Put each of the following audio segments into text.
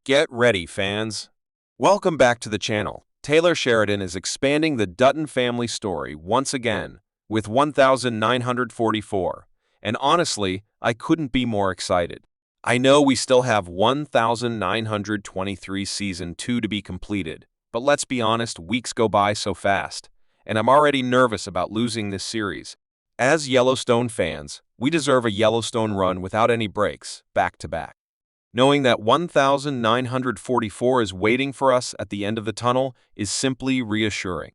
Get ready, fans. Welcome back to the channel. Taylor Sheridan is expanding the Dutton family story once again with 1944. And honestly, I couldn't be more excited. I know we still have 1923 Season 2 to be completed, but let's be honest, weeks go by so fast, and I'm already nervous about losing this series. As Yellowstone fans, we deserve a Yellowstone run without any breaks, back to back. Knowing that 1944 is waiting for us at the end of the tunnel is simply reassuring.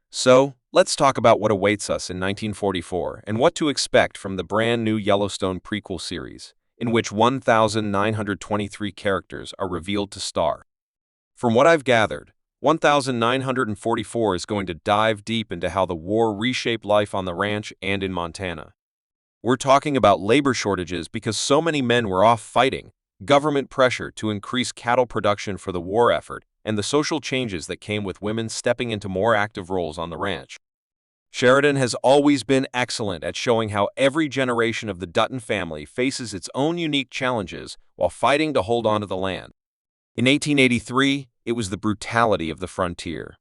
So, let's talk about what awaits us in 1944 and what to expect from the brand new Yellowstone prequel series, in which 1923 characters are revealed to star. From what I've gathered, 1944 is going to dive deep into how the war reshaped life on the ranch and in Montana. We're talking about labor shortages because so many men were off fighting, government pressure to increase cattle production for the war effort, and the social changes that came with women stepping into more active roles on the ranch. Sheridan has always been excellent at showing how every generation of the Dutton family faces its own unique challenges while fighting to hold on to the land. In 1883, it was the brutality of the frontier.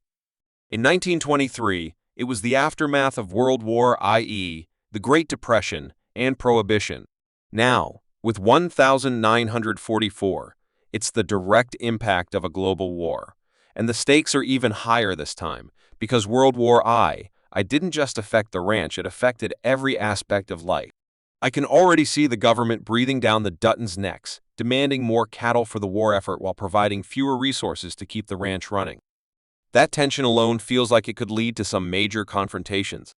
In 1923, it was the aftermath of World War, i.e., the Great Depression and Prohibition. Now, with 1944, it's the direct impact of a global war. And the stakes are even higher this time, because World War I didn't just affect the ranch, it affected every aspect of life. I can already see the government breathing down the Duttons' necks, demanding more cattle for the war effort while providing fewer resources to keep the ranch running. That tension alone feels like it could lead to some major confrontations.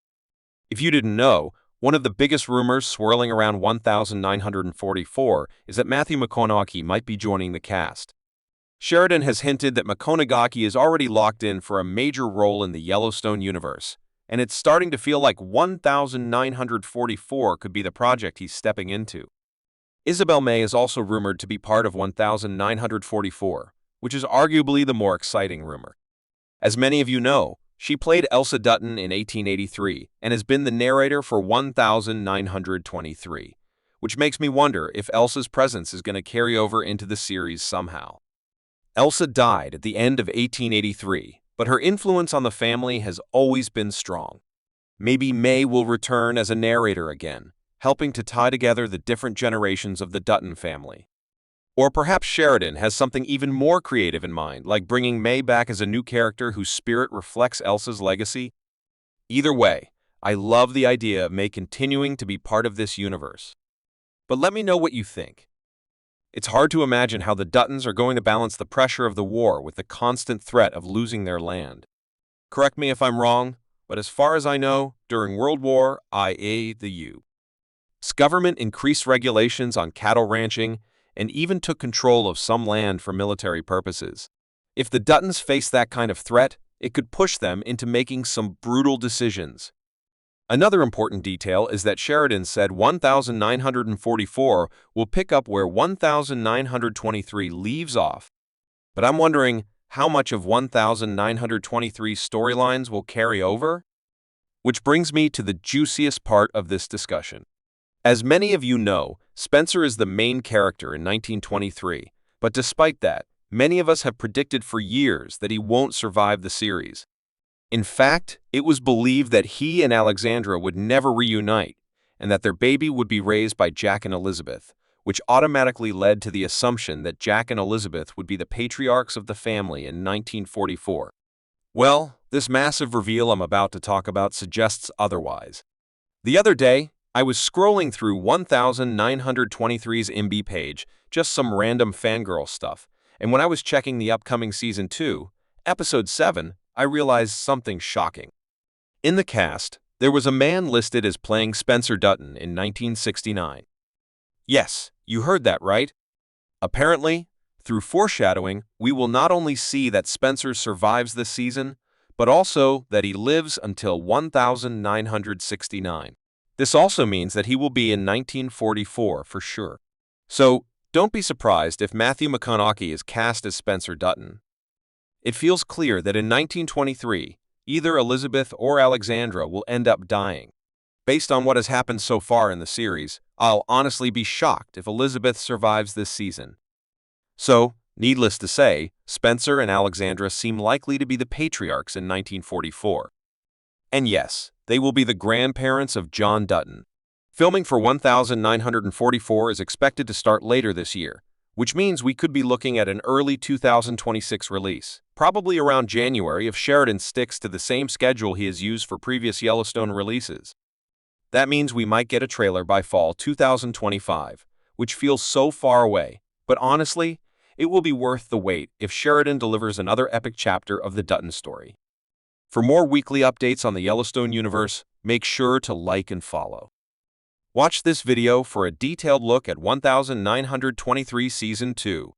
If you didn't know, one of the biggest rumors swirling around 1944 is that Matthew McConaughey might be joining the cast. Sheridan has hinted that McConaughey is already locked in for a major role in the Yellowstone universe, and it's starting to feel like 1944 could be the project he's stepping into. Isabel May is also rumored to be part of 1944, which is arguably the more exciting rumor. As many of you know, she played Elsa Dutton in 1883 and has been the narrator for 1923, which makes me wonder if Elsa's presence is going to carry over into the series somehow. Elsa died at the end of 1883, but her influence on the family has always been strong. Maybe May will return as a narrator again, helping to tie together the different generations of the Dutton family. Or perhaps Sheridan has something even more creative in mind, like bringing May back as a new character whose spirit reflects Elsa's legacy. Either way, I love the idea of May continuing to be part of this universe. But let me know what you think. It's hard to imagine how the Duttons are going to balance the pressure of the war with the constant threat of losing their land. Correct me if I'm wrong, but as far as I know, during World War, i.e. the U.S. government increased regulations on cattle ranching and even took control of some land for military purposes. If the Duttons face that kind of threat, it could push them into making some brutal decisions. Another important detail is that Sheridan said 1944 will pick up where 1923 leaves off. But I'm wondering how much of 1923's storylines will carry over? Which brings me to the juiciest part of this discussion. As many of you know, Spencer is the main character in 1923, but despite that, many of us have predicted for years that he won't survive the series. In fact, it was believed that he and Alexandra would never reunite, and that their baby would be raised by Jack and Elizabeth, which automatically led to the assumption that Jack and Elizabeth would be the patriarchs of the family in 1944. Well, this massive reveal I'm about to talk about suggests otherwise. The other day, I was scrolling through 1923's IMDb page, just some random fangirl stuff, and when I was checking the upcoming Season 2, Episode 7, I realized something shocking. In the cast, there was a man listed as playing Spencer Dutton in 1969. Yes, you heard that right. Apparently, through foreshadowing, we will not only see that Spencer survives this season, but also that he lives until 1969. This also means that he will be in 1944 for sure. So, don't be surprised if Matthew McConaughey is cast as Spencer Dutton. It feels clear that in 1923, either Elizabeth or Alexandra will end up dying. Based on what has happened so far in the series, I'll honestly be shocked if Elizabeth survives this season. So, Needless to say, Spencer and Alexandra seem likely to be the patriarchs in 1944. And yes, they will be the grandparents of John Dutton. Filming for 1944 is expected to start later this year, which means we could be looking at an early 2026 release, probably around January if Sheridan sticks to the same schedule he has used for previous Yellowstone releases. That means we might get a trailer by fall 2025, which feels so far away, but honestly, it will be worth the wait if Sheridan delivers another epic chapter of the Dutton story. For more weekly updates on the Yellowstone universe, make sure to like and follow. Watch this video for a detailed look at 1923 Season 2.